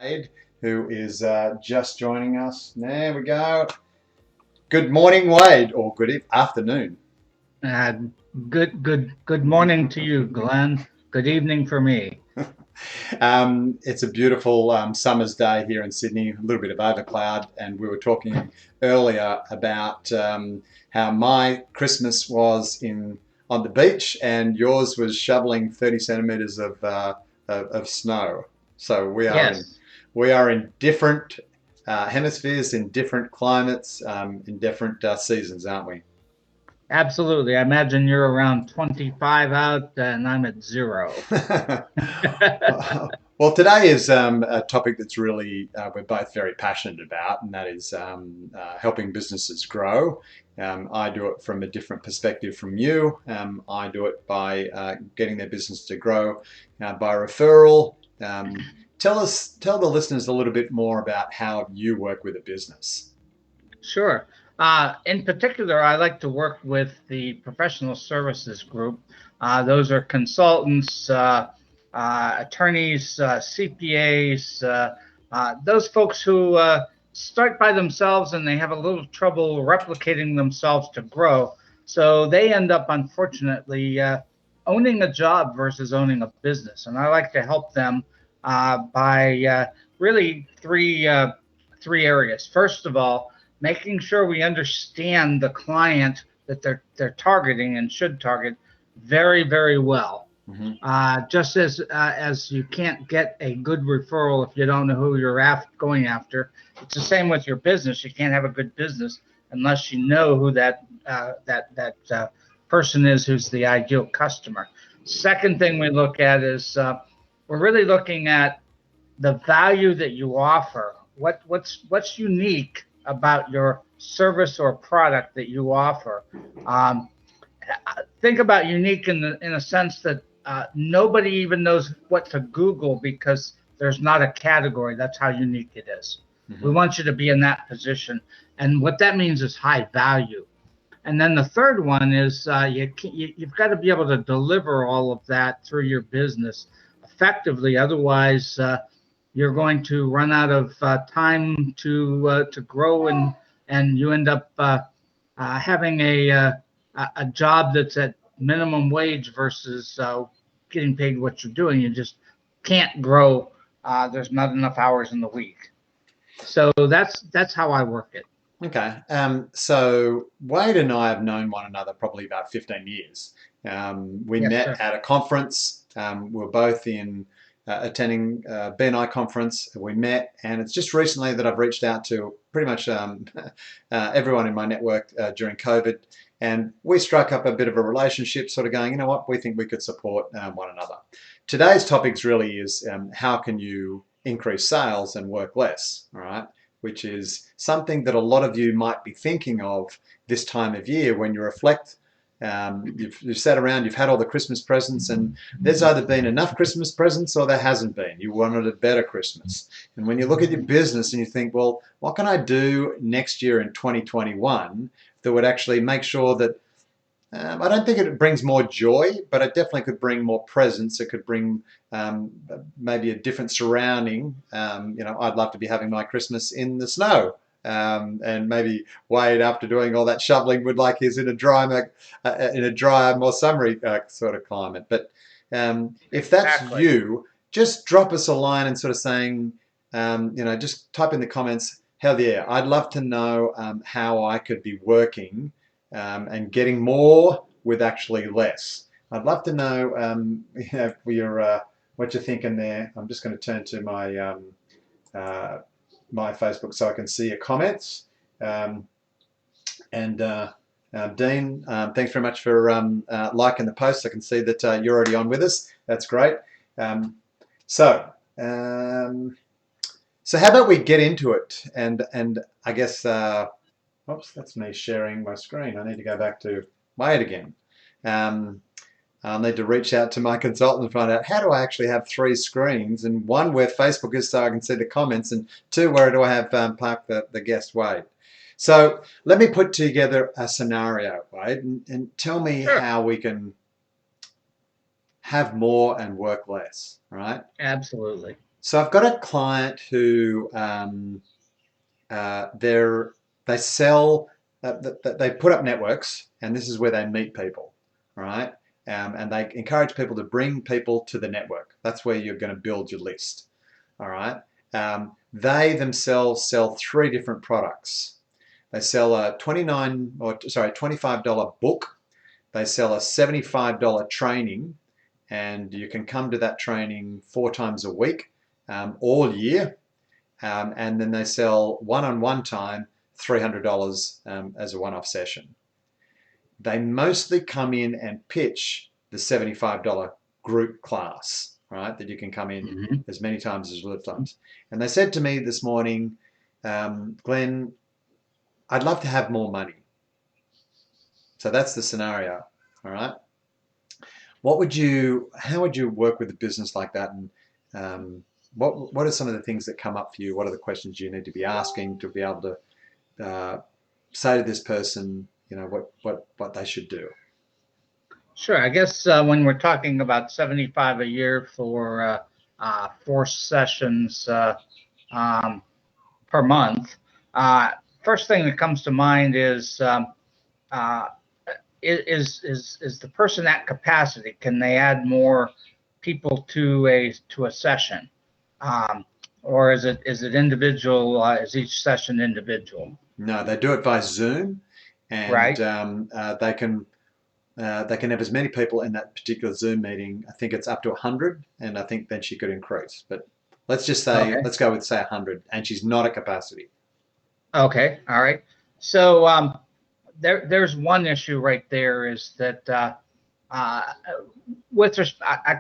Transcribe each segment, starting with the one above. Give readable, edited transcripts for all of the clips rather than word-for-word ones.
Wade, who is just joining us. There we go. Good morning, Wade, or afternoon. Uh, good morning to you, Glenn. Good evening for me. It's a beautiful summer's day here in Sydney, a little bit of overcloud, and we were talking earlier about how my Christmas was in on the beach, and yours was shoveling 30 centimeters of snow. So Yes, we are in different hemispheres, in different climates, in different seasons, aren't we? absolutely. I imagine you're around 25 out and I'm at zero. Well, today is a topic that's really we're both very passionate about, and that is helping businesses grow. I do it from a different perspective from you. I do it by getting their business to grow by referral. Tell the listeners a little bit more about how you work with a business. Sure. In particular, I like to work with the professional services group. Those are consultants, attorneys, CPAs, those folks who start by themselves and they have a little trouble replicating themselves to grow. So they end up, unfortunately, owning a job versus owning a business. And I like to help them by really three areas. First of all, making sure we understand the client that they're targeting and should target very well. Mm-hmm. Just as you can't get a good referral if you don't know who you're going after. It's the same with your business. You can't have a good business unless you know who that person is who's the ideal customer. Second thing we look at is we're really looking at the value that you offer. What's unique about your service or product that you offer? Um, think about unique in a sense that nobody even knows what to Google because there's not a category. That's how unique it is. We Mm-hmm. want you to be in that position, and what that means is high value. And then the third one is you've got to be able to deliver all of that through your business effectively. Otherwise, you're going to run out of time to grow, and you end up having a job that's at minimum wage versus getting paid what you're doing. You just can't grow. There's not enough hours in the week. So that's how I work it. Okay. So Wade and I have known one another probably about 15 years. We Yes, met sir. at a conference. We were both in attending BNI conference. We met, and it's just recently that I've reached out to pretty much everyone in my network during COVID, and we struck up a bit of a relationship, sort of going, you know what, we think we could support one another. Today's topics really is how can you increase sales and work less, all right? Which is something that a lot of you might be thinking of this time of year when you reflect. You've sat around, you've had all the Christmas presents, and there's either been enough Christmas presents or there hasn't been. You wanted a better Christmas. And when you look at your business and you think, well, what can I do next year in 2021 that would actually make sure that I don't think it brings more joy, but it definitely could bring more presence. It could bring um, maybe a different surrounding. I'd love to be having my Christmas in the snow. And maybe Wade, after doing all that shoveling, would like his in a drier, more summery sort of climate. But if that's Exactly. you, just drop us a line and sort of saying, just type in the comments, hell yeah, I'd love to know how I could be working and getting more with actually less. I'd love to know, what you're thinking there. I'm just going to turn to uh, my Facebook so I can see your comments. Um, and Dean, thanks very much for liking the post. I can see that you're already on with us. That's great. Um, so, um, so how about we get into it? And I guess oops, that's me sharing my screen. I need to go back to Wade again. Um, I'll need to reach out to my consultant and find out how do I actually have three screens, and one where Facebook is so I can see the comments, and two where do I have park the guest Wade. So let me put together a scenario, Wade, and tell me Sure. how we can have more and work less, right? Absolutely. So I've got a client who they sell, they put up networks, and this is where they meet people, right? And they encourage people to bring people to the network. That's where you're going to build your list, all right? They themselves sell three different products. They sell a $25 book. They sell a $75 training, and you can come to that training 4 times a week, all year. And then they sell one-on-one time, $300 as a one-off session. They mostly come in and pitch the $75 group class, right? That you can come in as many times as little times. And they said to me this morning, Glenn, I'd love to have more money. So that's the scenario, all right? How would you work with a business like that? And what are some of the things that come up for you? What are the questions you need to be asking to be able to say to this person, what they should do? Sure. I guess when we're talking about 75 a year for 4 sessions per month, first thing that comes to mind is the person at capacity? Can they add more people to a session, or is it individual? Is each session individual? No, they do it by Zoom, and Right. they can have as many people in that particular Zoom meeting. I think it's up to 100, and I think then she could increase. But let's just say, Okay. let's go with say 100, and she's not at capacity. Okay. All right. So there's one issue right there is that I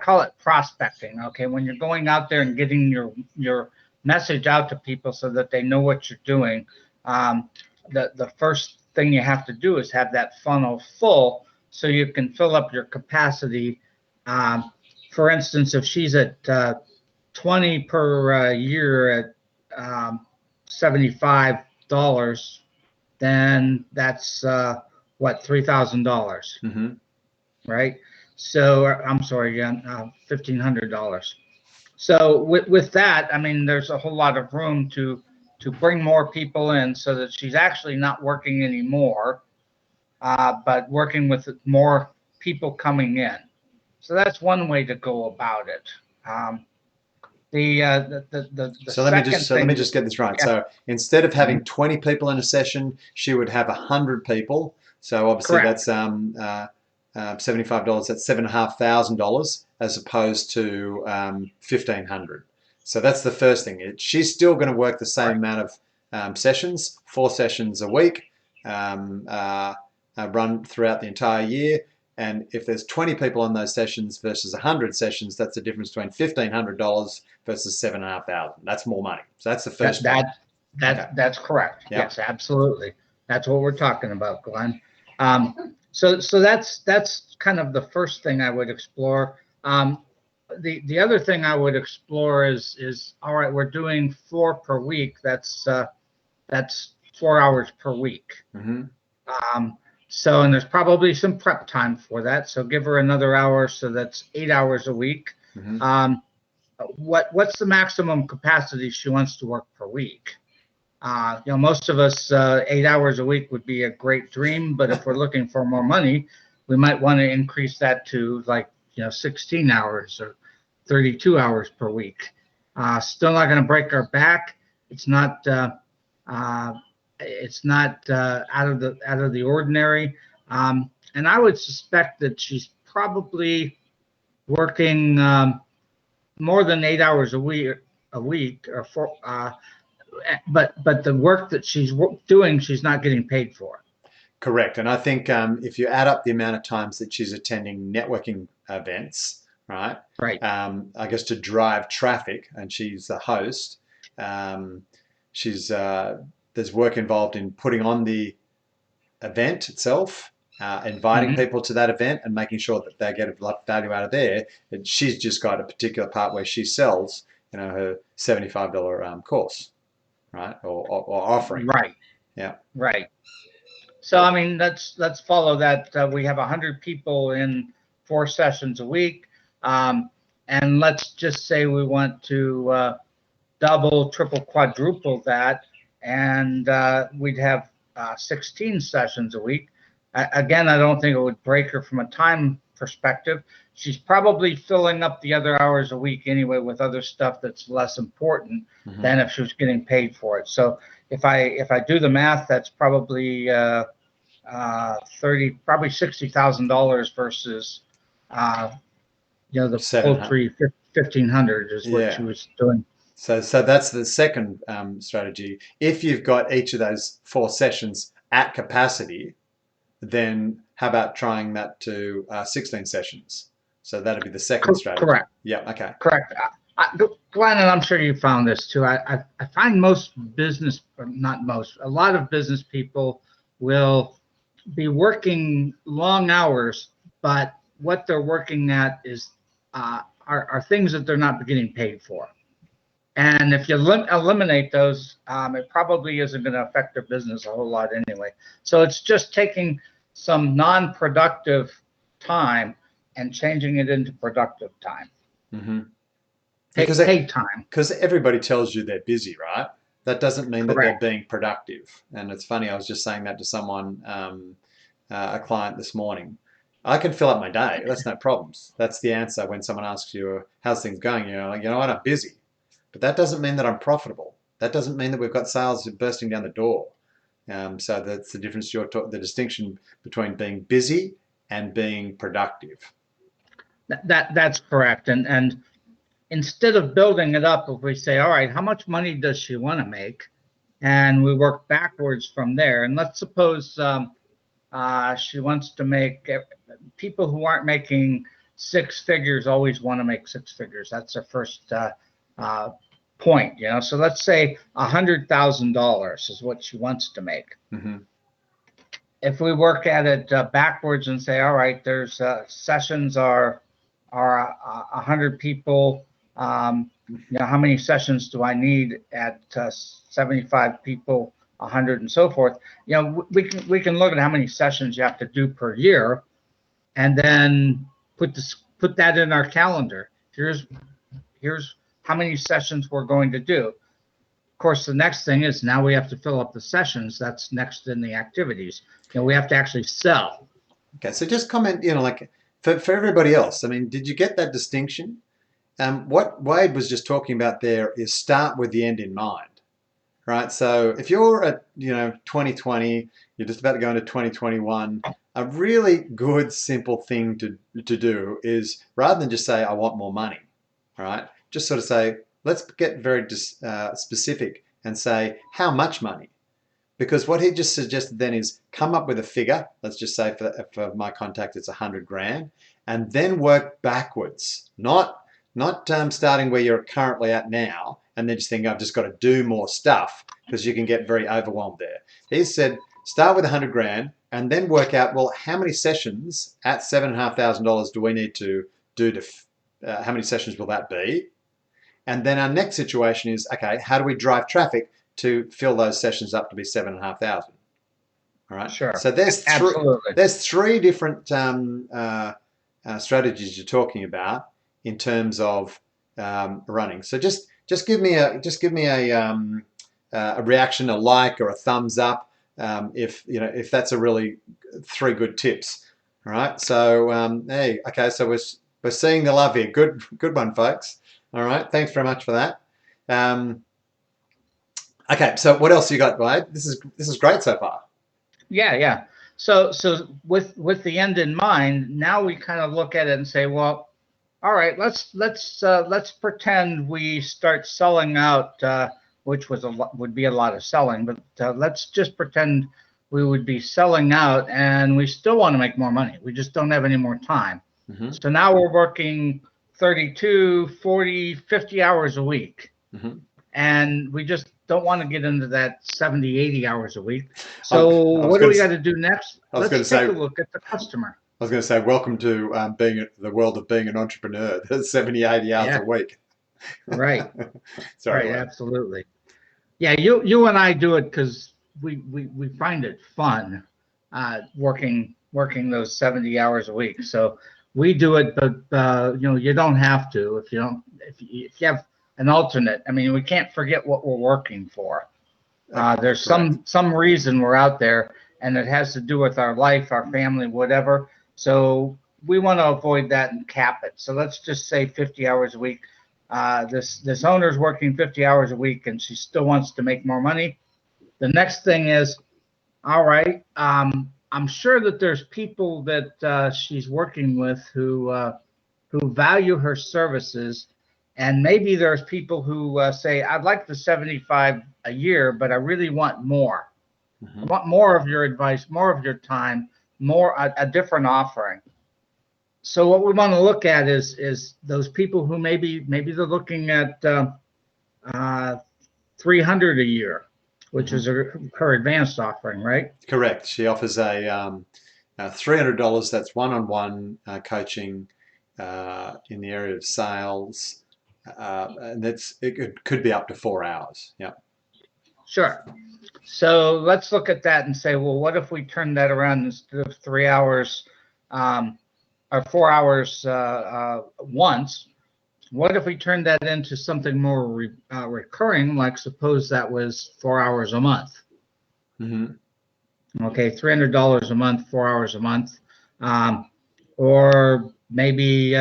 call it prospecting. Okay, when you're going out there and getting your message out to people so that they know what you're doing, the first thing you have to do is have that funnel full so you can fill up your capacity. For instance, if she's at 20 per year at $75, then that's what, $3,000, right? So I'm sorry, $1,500. So with that, I mean, there's a whole lot of room to bring more people in so that she's actually not working anymore, but working with more people coming in. So that's one way to go about it. So let me just get this right. Yeah. So instead of having 20 people in a session, she would have 100 people. So obviously Correct. That's $75. That's $7,500 as opposed to 1,500. So that's the first thing. She's still going to work the same amount of sessions, 4 sessions a week, run throughout the entire year. And if there's 20 people on those sessions versus 100 sessions, that's the difference between $1,500 versus $7,500. That's more money. So that's the first point. That's correct. Yep. Yes, absolutely. That's what we're talking about, Glenn. So that's kind of the first thing I would explore. The other thing I would explore is all right, we're doing 4 per week. That's 4 hours per week. So, and there's probably some prep time for that. So give her another hour. So that's 8 hours a week. What's the maximum capacity she wants to work per week? Most of us, 8 hours a week would be a great dream, but if we're looking for more money, we might want to increase that to 16 hours or 32 hours per week. Still not going to break our back. It's not out of the ordinary. And I would suspect that she's probably working more than 8 hours a week or 4. But the work that she's doing, she's not getting paid for. Correct. And I think if you add up the amount of times that she's attending networking events, right? Right. I guess to drive traffic, and she's the host, there's work involved in putting on the event itself, inviting people to that event and making sure that they get a value out of there. And she's just got a particular part where she sells, her $75 course, right? Or offering. Right. Yeah. Right. So, I mean, let's follow that. We have 100 people in 4 sessions a week. And and let's just say we want to double, triple, quadruple that, and we'd have 16 sessions a week. Again, I don't think it would break her from a time perspective. She's probably filling up the other hours a week anyway with other stuff that's less important than if she was getting paid for it. So if I do the math, that's probably probably $60,000 versus the poultry 1,500 is what she was doing. So that's the second strategy. If you've got each of those 4 sessions at capacity, then how about trying that to 16 sessions? So that'd be the second strategy. Correct. Yeah. Okay. Correct. Glenn, and I'm sure you found this too. I find most business, or not most, a lot of business people will be working long hours, but what they're working at is are things that they're not getting paid for. And if you eliminate those, it probably isn't going to affect their business a whole lot anyway. So it's just taking some non-productive time and changing it into productive time. Mm-hmm. Paid time. Because everybody tells you they're busy, right? That doesn't mean that they're being productive. And it's funny, I was just saying that to someone, a client this morning. I can fill up my day. That's no problems. That's the answer when someone asks you, how's things going? You're like, what, I'm busy. But that doesn't mean that I'm profitable. That doesn't mean that we've got sales bursting down the door. So that's the difference. The distinction between being busy and being productive. That's correct. And instead of building it up, if we say, all right, how much money does she want to make? And we work backwards from there. And let's suppose she wants to make, people who aren't making 6 figures always want to make 6 figures. That's their first point, So let's say $100,000 is what she wants to make. Mm-hmm. If we work at it backwards and say, all right, there's sessions are 100 people. How many sessions do I need at 75 people, 100 and so forth? We can look at how many sessions you have to do per year, and then put that in our calendar. Here's how many sessions we're going to do. Of course, the next thing is now we have to fill up the sessions. That's next in the activities. We have to actually sell. Okay, so just comment, like for everybody else, I mean, did you get that distinction? What Wade was just talking about there is start with the end in mind, right? So if you're at, 2020, you're just about to go into 2021, a really good, simple thing to do is rather than just say, I want more money, right? Just sort of say, let's get very specific and say, how much money? Because what he just suggested then is come up with a figure. Let's just say for my contact, it's 100 grand, and then work backwards, not starting where you're currently at now, and then just think, I've just got to do more stuff, because you can get very overwhelmed there. He said, start with 100 grand, and then work out, well, how many sessions at $7,500 do we need to do how many sessions will that be? And then our next situation is, okay, how do we drive traffic to fill those sessions up to be 7,500? All right. Sure. So there's 3 different strategies you're talking about in terms of running. So just give me a reaction, a like or a thumbs up, if that's a really 3 good tips. All right. So hey, okay. So we're seeing the love here. Good one, folks. All right. Thanks very much for that. Okay. So what else you got, Wade? This is great so far. Yeah. So with the end in mind, now we kind of look at it and say, well, all right, let's pretend we start selling out, which would be a lot of selling, but let's just pretend we would be selling out, and we still want to make more money. We just don't have any more time. Mm-hmm. So now we're working 32, 40, 50 hours a week. Mm-hmm. And we just don't want to get into that 70, 80 hours a week. So what do we got to do next? Let's take a look at the customer. I was going to say, welcome to being the world of being an entrepreneur. That's 70, 80 hours a week. Right. Sorry. Right, absolutely. Yeah, you and I do it because we find it fun working those 70 hours a week. So We do it, but you don't have to if you don't. If you have an alternate, I mean, we can't forget what we're working for. There's Correct. some reason we're out there, and it has to do with our life, our family, whatever. So we want to avoid that and cap it. So let's just say 50 hours a week. This owner's working 50 hours a week, and she still wants to make more money. The next thing is, all right. I'm sure that there's people that she's working with who value her services, and maybe there's people who say, "I'd like the 75 a year, but I really want more. I want more of your advice, more of your time, more a different offering." So what we want to look at is those people who maybe they're looking at 300 a year, which is her advanced offering, right? Correct. She offers a $300. That's one-on-one coaching in the area of sales, and it could be up to 4 hours. Yeah. Sure. So let's look at that and say, well, what if we turn that around instead of 3 hours or 4 hours once? What if we turn that into something more recurring, like suppose that was 4 hours a month? Okay, $300 a month, 4 hours a month, or maybe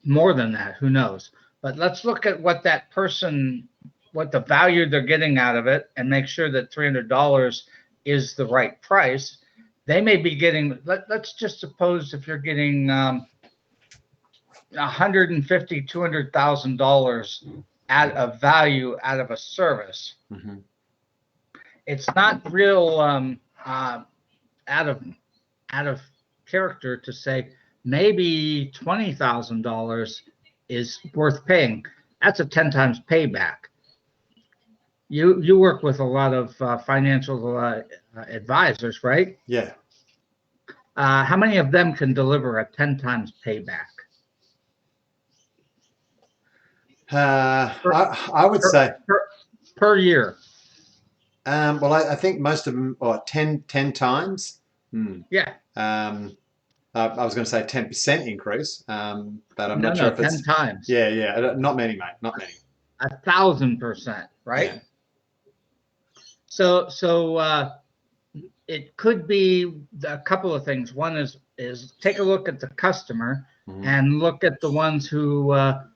more than that, who knows? But let's look at what that person, what the value they're getting out of it, and make sure that $300 is the right price. They may be getting, let's just suppose if you're getting $150,000, $200,000 of value out of a service. It's not real out of character to say maybe $20,000 is worth paying. That's a 10 times payback. You work with a lot of financial advisors, right? Yeah. How many of them can deliver a 10 times payback? I would say per year. Well, I think most of them are 10 times. Yeah. I was going to say 10% increase, but I'm not sure if 10 it's times. Yeah. Not many, mate. Not many. 1,000%, right? Yeah. So it could be a couple of things. One is take a look at the customer and look at the ones who are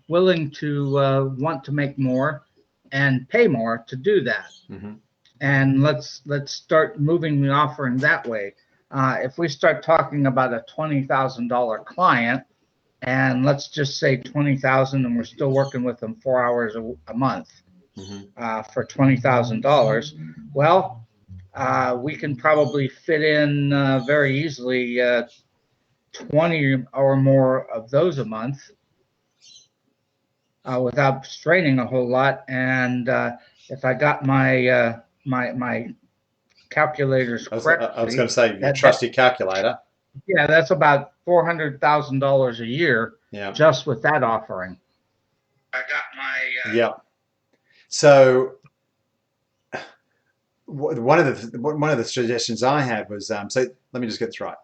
willing to want to make more and pay more to do that. And let's start moving the offering that way. If we start talking about a $20,000 client, and let's just say 20,000, and we're still working with them 4 hours a month for $20,000. Well, we can probably fit in very easily 20 or more of those a month without straining a whole lot. And if I got my my calculators correctly, I was going to say your trusty calculator. Yeah, that's about $400,000 a year. Yeah. Just with that offering. I got my. Yeah. So one of the suggestions I had was so let me just get this right.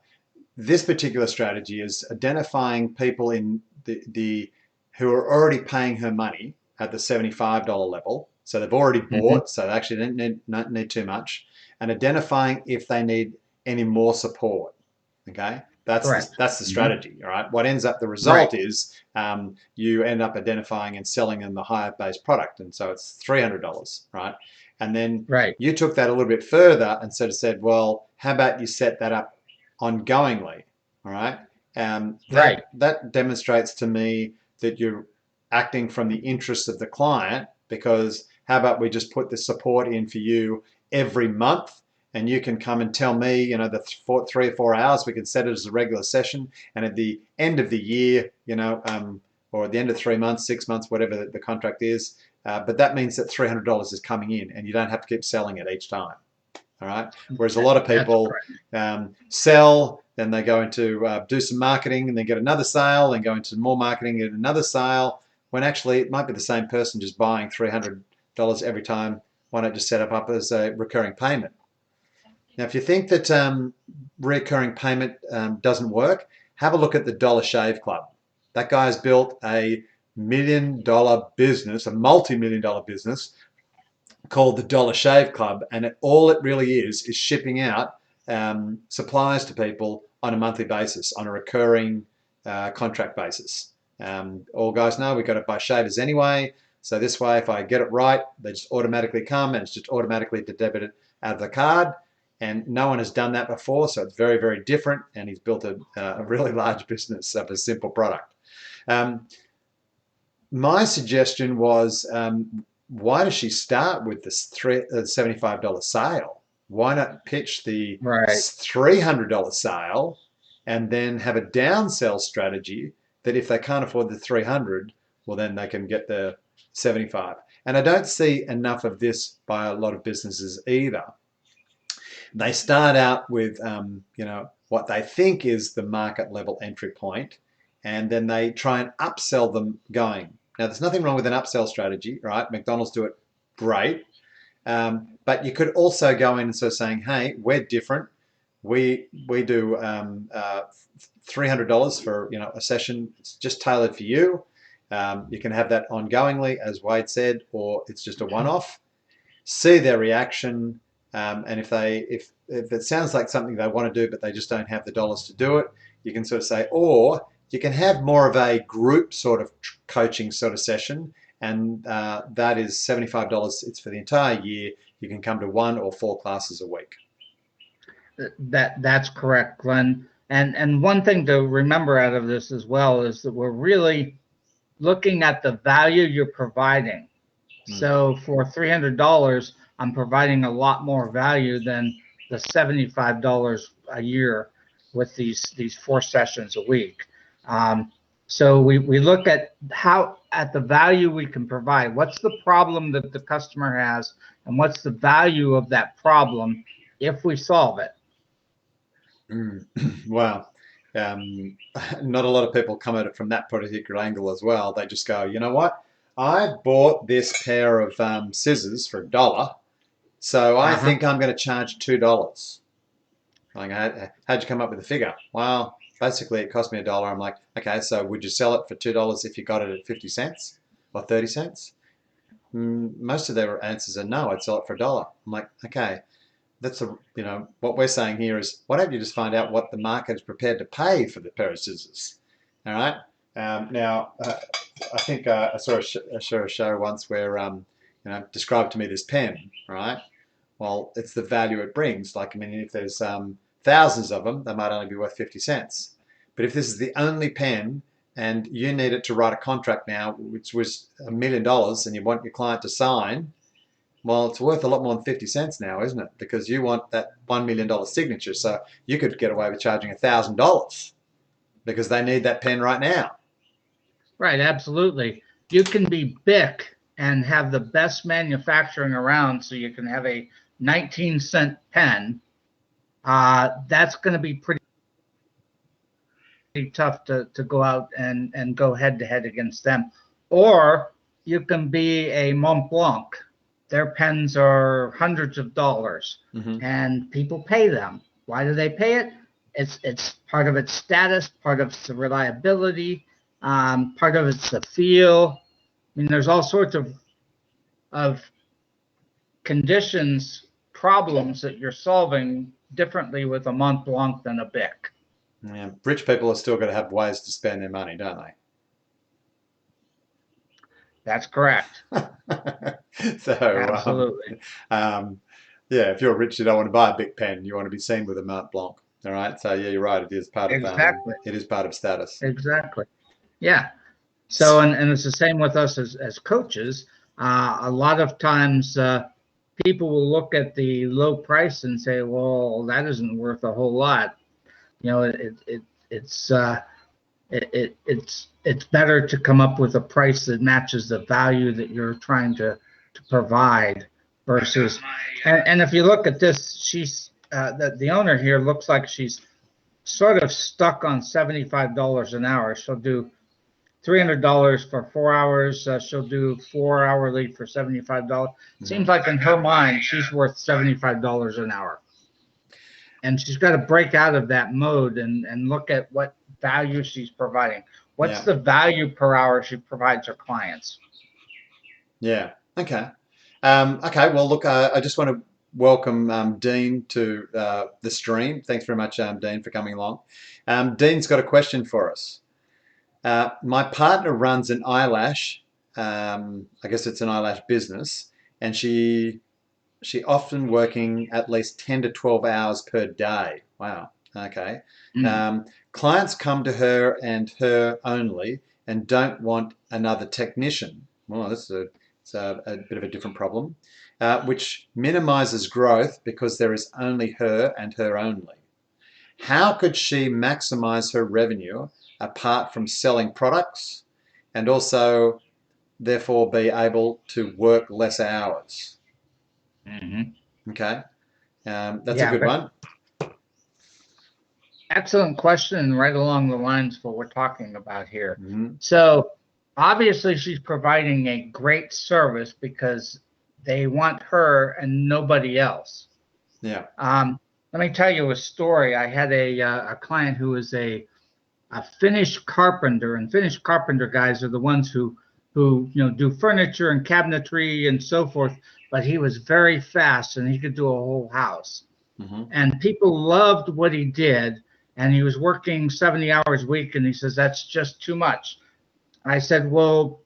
This particular strategy is identifying people in the who are already paying her money at the $75 level. So they've already bought, so they actually don't need too much, and identifying if they need any more support. Okay, that's the strategy. All right. What ends up the result is you end up identifying and selling in the higher base product, and so it's $300, right? And then you took that a little bit further and sort of said, well, how about you set that up ongoingly? All right. That demonstrates to me that you're acting from the interest of the client, because how about we just put the support in for you every month, and you can come and tell me, you know, the 3 or 4 hours, we can set it as a regular session, and at the end of the year, you know, or at the end of 3 months, 6 months, whatever the contract is, but that means that $300 is coming in, and you don't have to keep selling it each time. All right. Whereas a lot of people sell, then they go into do some marketing, and then get another sale, and go into more marketing, get another sale, when actually it might be the same person just buying $300 every time. Why not just set up as a recurring payment? Now, if you think that recurring payment doesn't work, have a look at the Dollar Shave Club. That guy's built a $1 million business, a multi-million dollar business called the Dollar Shave Club, and all it really is shipping out supplies to people on a monthly basis, on a recurring contract basis. All guys know we've got to buy shavers anyway, so this way if I get it right, they just automatically come and it's just automatically debited out of the card, and no one has done that before, so it's very, very different, and he's built a really large business of a simple product. My suggestion was, why does she start with this $75 sale? Why not pitch the $300 sale and then have a downsell strategy that if they can't afford the 300, well, then they can get the 75. And I don't see enough of this by a lot of businesses either. They start out with, you know, what they think is the market level entry point, and then they try and upsell them going. Now, there's nothing wrong with an upsell strategy, right? McDonald's do it great. But you could also go in and sort of saying, hey, we're different. We do $300 for, you know, a session. It's just tailored for you. You can have that ongoingly, as Wade said, or it's just a one-off. See their reaction, and if it sounds like something they want to do, but they just don't have the dollars to do it, you can sort of say, or you can have more of a group sort of coaching sort of session, and that is $75. It's for the entire year. You can come to 1 or 4 classes a week. That's correct, Glenn. And one thing to remember out of this as well is that we're really looking at the value you're providing. So for $300, I'm providing a lot more value than the $75 a year with these 4 sessions a week. So we look at the value we can provide. What's the problem that the customer has, and what's the value of that problem if we solve it? Well, not a lot of people come at it from that particular angle as well. They just go, you know what? I bought this pair of scissors for $1, so I think I'm going to charge $2. Like, how'd you come up with the figure? Well, basically it cost me $1. I'm like, okay, so would you sell it for $2 if you got it at 50 cents or 30 cents? Most of their answers are no, I'd sell it for $1. I'm like, okay, that's you know, what we're saying here is, why don't you just find out what the market is prepared to pay for the pair of scissors? All right. Now, I think I saw a show once where, you know, described to me this pen, right? Well, it's the value it brings. Like, I mean, if there's thousands of them, they might only be worth 50 cents. But if this is the only pen and you need it to write a contract now, which was $1 million, and you want your client to sign, well, it's worth a lot more than 50 cents now, isn't it? Because you want that $1 million signature. So you could get away with charging $1,000 because they need that pen right now. Right, absolutely. You can be BIC and have the best manufacturing around, so you can have a 19-cent pen. That's going to be pretty tough to go out and go head-to-head against them. Or you can be a Mont Blanc. Their pens are hundreds of dollars, and people pay them. Why do they pay it? It's part of its status, part of its reliability, part of it's the feel. I mean, there's all sorts of conditions, problems that you're solving differently with a Mont Blanc than a BIC. Yeah, rich people are still going to have ways to spend their money, don't they? That's correct. So absolutely. Yeah, if you're rich, you don't want to buy a big pen. You want to be seen with a Mont Blanc. All right. So yeah, you're right. It is part of it is part of status. Exactly. Yeah. So and it's the same with us as coaches. A lot of times people will look at the low price and say, well, that isn't worth a whole lot. You know, it's better to come up with a price that matches the value that you're trying to provide versus. And if you look at this, she's the owner here looks like she's sort of stuck on $75 an hour. She'll do $300 for 4 hours. She'll do 4 hourly for $75. Seems like in her mind she's worth $75 an hour. And she's got to break out of that mode and look at what value she's providing. What's Yeah. the value per hour she provides her clients? Yeah. Okay. Okay. Well, look, I just want to welcome Dean to the stream. Thanks very much, Dean, for coming along. Dean's got a question for us. My partner runs an eyelash. I guess it's an eyelash business, and she often working at least 10 to 12 hours per day. Wow. Okay. Mm. Clients come to her and her only and don't want another technician. Well, it's a bit of a different problem, which minimizes growth because there is only her and her only. How could she maximize her revenue apart from selling products and also therefore be able to work less hours? Hmm. Okay, that's a Yeah, good but one. excellent question, and right along the lines of what we're talking about here. Mhm. So obviously she's providing a great service because they want her and nobody else. Yeah. Let me tell you a story. I had a client who was a Finnish carpenter, and Finnish carpenter guys are the ones who do furniture and cabinetry and so forth. But he was very fast, and he could do a whole house. Hmm. And people loved what he did. And he was working 70 hours a week, and he says that's just too much. I said, well,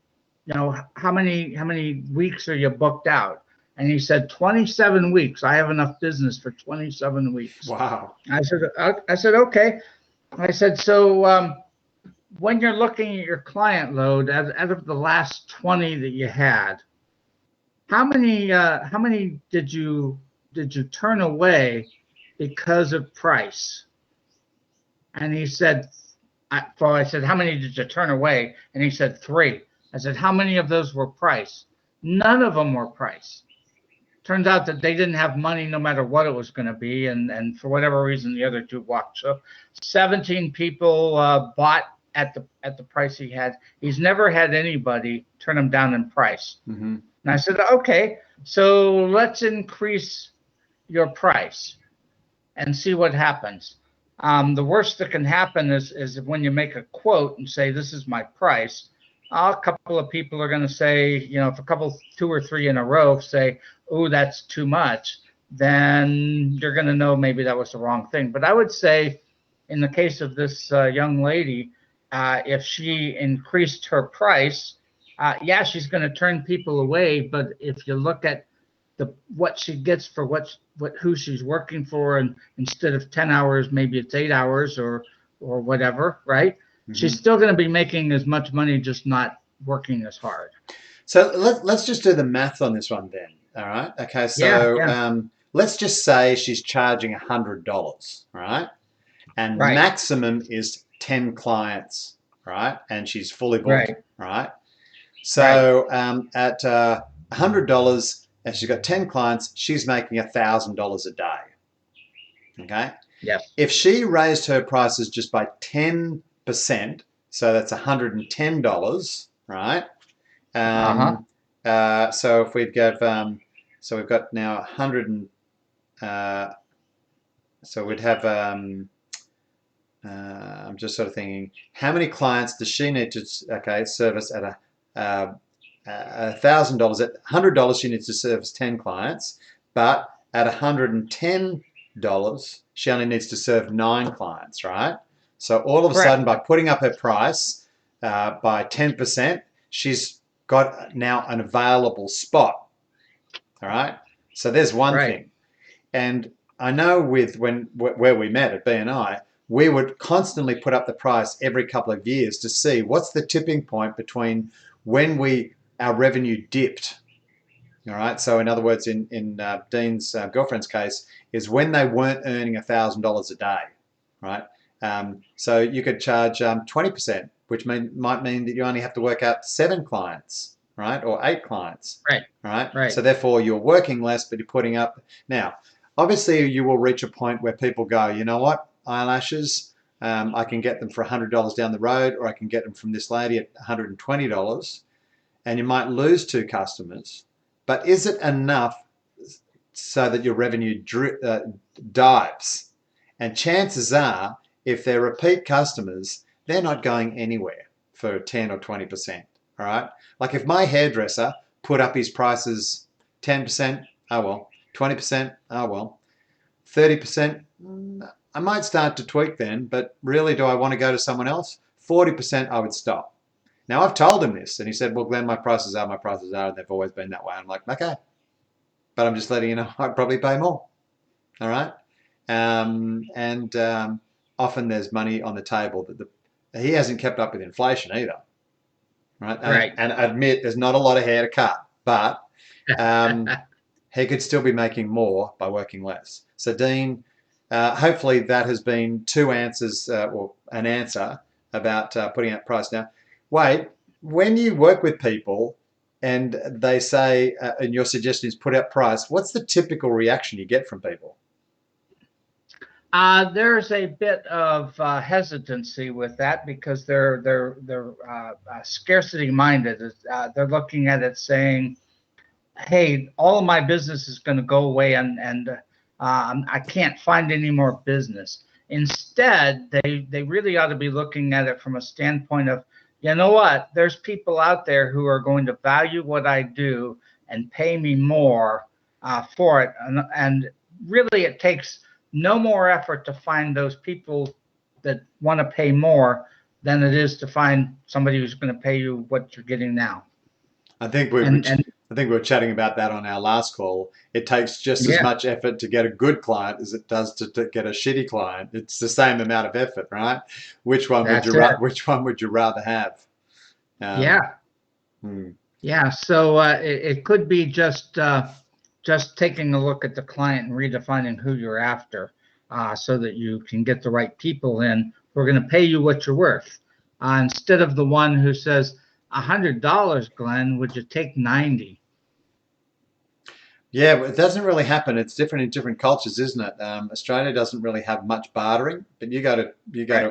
how many weeks are you booked out? And he said 27 weeks. I have enough business for 27 weeks. Wow. I said okay. I said, so when you're looking at your client load, out of the last 20 that you had, how many did you turn away because of price? And he said, I said, how many did you turn away? And he said, three. I said, how many of those were price? None of them were price. Turns out that they didn't have money no matter what it was going to be. And for whatever reason, the other two walked. So 17 people bought at the price he had. He's never had anybody turn him down in price. Hmm. And I said, okay, so let's increase your price and see what happens. The worst that can happen is when you make a quote and say, this is my price. A couple of people are going to say, if a couple, two or three in a row say, oh, that's too much, then you're going to know maybe that was the wrong thing. But I would say, in the case of this young lady, if she increased her price, yeah, she's going to turn people away. But if you look at what she gets for who she's working for, and instead of 10 hours, maybe it's 8 hours or whatever, right? Hmm. She's still going to be making as much money, just not working as hard. So let's just do the math on this one then. All right. Okay. Yeah, So yeah. let's just say she's charging $100, right? And Right, maximum is 10 clients, right? And she's fully booked, right, right? right. So at $100 and she's got 10 clients, she's making $1,000 a day. Okay. Yes. If she raised her prices just by 10%, so that's $110, right? Uh-huh. Um, so if we'd give, so we've got now 100 and, so we'd have, I'm just sort of thinking, how many clients does she need to, okay, service at $1,000? At $100, she needs to service 10 clients, but at $110, she only needs to serve 9 clients, right? So all of a sudden, Correct. by putting up her price by 10%, she's got now an available spot, all right? So there's one Right. thing. And I know where we met at BNI, we would constantly put up the price every couple of years to see what's the tipping point between when our revenue dipped. All right. So in other words, in Dean's girlfriend's case, is when they weren't earning $1,000 a day, right? So you could charge 20%, which might mean that you only have to work out 7 clients, right, or 8 clients, Right. right? Right. So therefore, you're working less, but you're putting up. Now, obviously, you will reach a point where people go, you know what, eyelashes, I can get them for $100 down the road, or I can get them from this lady at $120, and you might lose 2 customers. But is it enough so that your revenue dives? And chances are if they're repeat customers, they're not going anywhere for 10 or 20%. All right. Like if my hairdresser put up his prices 10%, oh well, 20%, oh well, 30%, I might start to tweak then, but really, do I want to go to someone else? 40%, I would stop. Now, I've told him this, and he said, well, Glenn, my prices are, and they've always been that way. I'm like, okay, but I'm just letting you know I'd probably pay more. All right. Often there's money on the table that he hasn't kept up with inflation either. Right. Right. And admit there's not a lot of hair to cut, but he could still be making more by working less. So, Dean, hopefully that has been two answers, or an answer about putting out price. Now, Wade, when you work with people and they say, and your suggestion is put out price, what's the typical reaction you get from people? There's a bit of hesitancy with that because they're scarcity minded. They're looking at it saying, "Hey, all of my business is going to go away, and I can't find any more business." Instead, they really ought to be looking at it from a standpoint of, you know what? There's people out there who are going to value what I do and pay me more for it, and really, it takes no more effort to find those people that want to pay more than it is to find somebody who's going to pay you what you're getting now. I think we were chatting about that on our last call. It takes just as much effort to get a good client as it does to get a shitty client. It's the same amount of effort, right? Which one would you rather have? Yeah. So it could be just taking a look at the client and redefining who you're after, so that you can get the right people in who are going to pay you what you're worth, instead of the one who says, $100, Glenn, would you take 90? Yeah, it doesn't really happen. It's different in different cultures, isn't it? Australia doesn't really have much bartering, but you go to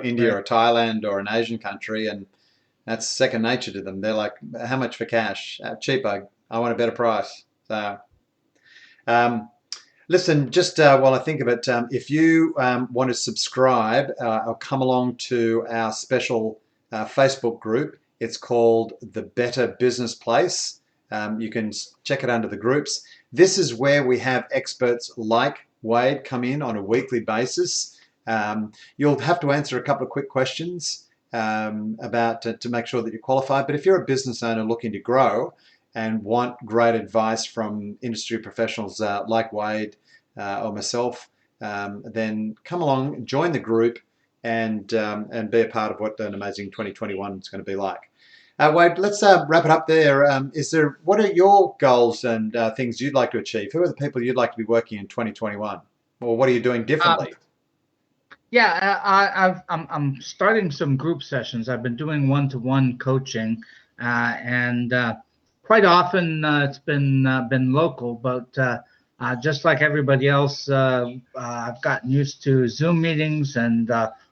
India or Thailand or an Asian country, and that's second nature to them. They're like, how much for cash? Cheaper. I want a better price. So, listen, just while I think of it, if you want to subscribe or come along to our special Facebook group, it's called The Better Business Place. You can check it under the groups. This is where we have experts like Wade come in on a weekly basis. You'll have to answer a couple of quick questions about to make sure that you're qualified. But if you're a business owner looking to grow and want great advice from industry professionals like Wade or myself, then come along, join the group, and be a part of what an amazing 2021 is going to be like. Wade, let's wrap it up there. What are your goals and things you'd like to achieve? Who are the people you'd like to be working in 2021? Or what are you doing differently? I'm starting some group sessions. I've been doing one-to-one coaching, and quite often it's been local, but just like everybody else, I've gotten used to Zoom meetings and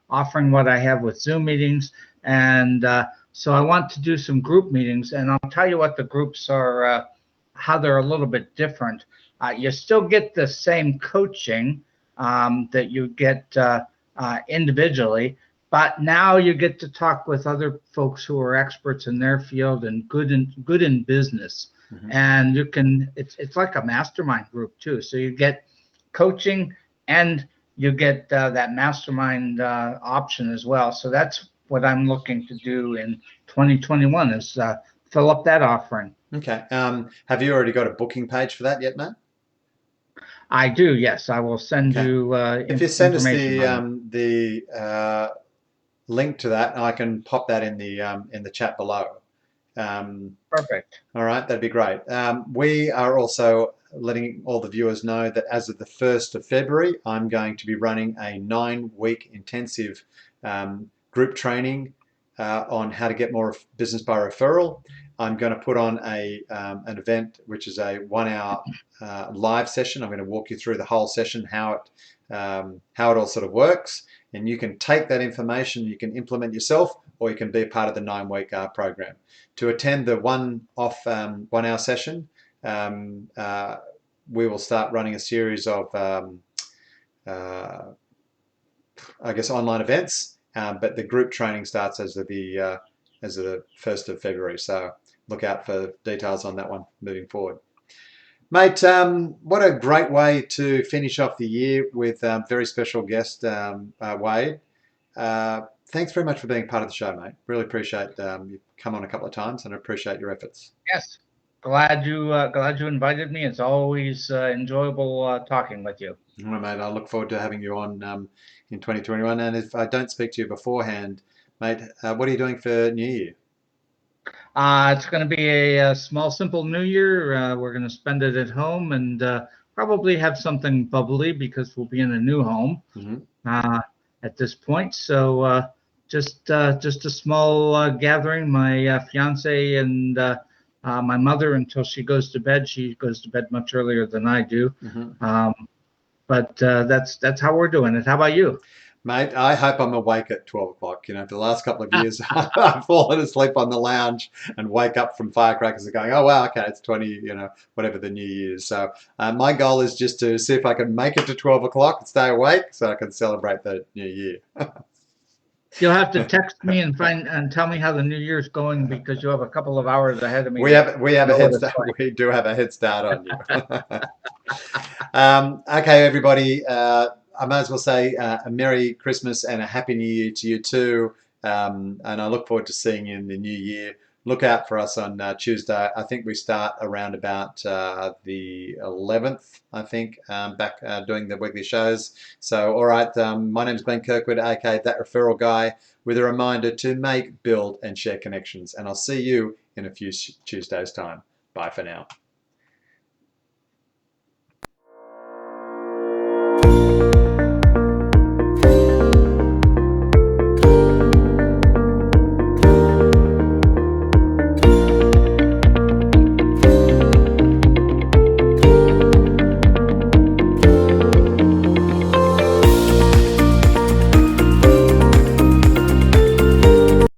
offering what I have with Zoom meetings, and so I want to do some group meetings, and I'll tell you what the groups are, how they're a little bit different. You still get the same coaching that you get individually, but now you get to talk with other folks who are experts in their field and good in business. Mm-hmm. And you can, it's like a mastermind group too. So you get coaching and you get that mastermind option as well. So that's what I'm looking to do in 2021 is fill up that offering. Okay. Have you already got a booking page for that yet, Matt? I do, yes. I will send you if you send us the link to that, I can pop that in the chat below. Perfect. All right, that'd be great. We are also letting all the viewers know that as of the 1st of February, I'm going to be running a 9-week intensive group training on how to get more business by referral. I'm going to put on an event which is a 1-hour live session. I'm going to walk you through the whole session, how it all sort of works, and you can take that information, you can implement yourself, or you can be a part of the 9-week program. To attend the one-off 1-hour session, we will start running a series of I guess, online events, but the group training starts as of the 1st of February. So look out for details on that one moving forward. Mate, what a great way to finish off the year with very special guest, Wade. Thanks very much for being part of the show, mate. Really appreciate you've come on a couple of times, and I appreciate your efforts. Yes, glad you invited me. It's always enjoyable talking with you. All right, mate. I look forward to having you on in 2021. And if I don't speak to you beforehand, mate, what are you doing for New Year? It's going to be a small, simple New Year. We're going to spend it at home and probably have something bubbly because we'll be in a new home at this point. So just a small gathering. My fiance and my mother until she goes to bed. She goes to bed much earlier than I do. But that's how we're doing it. How about you? Mate, I hope I'm awake at 12 o'clock. You know, for the last couple of years, I've fallen asleep on the lounge and wake up from firecrackers and going, oh, wow, okay, it's 20, you know, whatever the new year is. So my goal is just to see if I can make it to 12 o'clock and stay awake so I can celebrate the new year. You'll have to text me and tell me how the new year's going because you have a couple of hours ahead of me. We have a head start. We do have a head start on you. Okay, everybody. I might as well say a Merry Christmas and a Happy New Year to you too. And I look forward to seeing you in the new year. Look out for us on Tuesday. I think we start around about the 11th, I think, back doing the weekly shows. So, all right, my name is Glenn Kirkwood, aka That Referral Guy, with a reminder to make, build, and share connections. And I'll see you in a few Tuesdays' time. Bye for now.